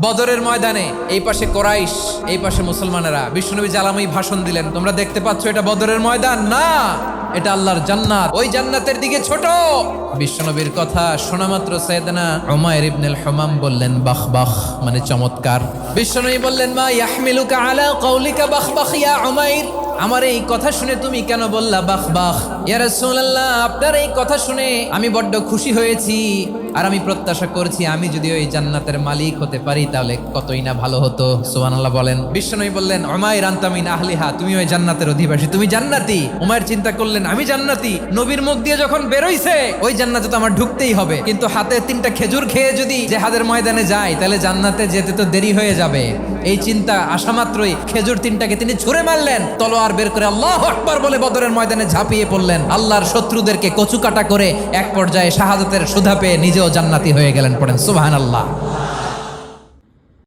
বদরের ময়দানে এই পাশে কোরাইশ, এই পাশে মুসলমানেরা। বিশ্বনবী জালাময়ী ভাষণ দিলেন, তোমরা দেখতে পাচ্ছ এটা বদরের ময়দান না, এটা আল্লাহর জান্নাত, ওই জান্নাতের দিকে ছোট। বিশ্বনবীর কথা শোনা মাত্র সাইয়েদনা উমাইর ইবনুল হুমাম বললেন বাখ বাখ, মানে চমৎকার। বিশ্বনবী বললেন মা ইয়াহমিলুকা আলা কওলিকা বাখ বাখ ইয়া উমাইর, আমার এই কথা শুনে তুমি কেন বললা বাখ বাখ? ইয়া রাসূলুল্লাহ, আপনার এই কথা শুনে আমি বড্ড খুশি হয়েছি, আর আমি প্রত্যাশা করছি আমি যদি ওই জান্নাতের মালিক হতে পারি তাহলে কতই না ভালো হতো। সুবহানাল্লাহ বলেন। বিশ্বনবী বললেন উমাইর আনতা মিন আহলিহা, তুমি ওই জান্নাতের অধিবাসী, তুমি জান্নাতি। উমাইর চিন্তা করলেন আমি জান্নাতি, নবীর মুখ দিয়ে যখন বেরোইছে ওই জান্নাতে তো আমার ঢুকতেই হবে, কিন্তু হাতে 3টা খেজুর খেয়ে যদি জিহাদের ময়দানে যায় তাহলে জান্নাতে যেতে তো দেরি হয়ে যাবে। এই চিন্তা আসা মাত্রই খেজুর 3টাকে তিনি ছুঁড়ে মারলেন, তলোয়ার বের করে আল্লাহু আকবার বলে বদরের ময়দানে ঝাঁপিয়ে পড়লেন। আল্লাহর শত্রুদেরকে কচুকাটা করে এক পর্যায়ে শাহাদাতের সুধা পেয়ে নিজেও জান্নাতি হয়ে গেলেন। পড়েন সুবহানাল্লাহ।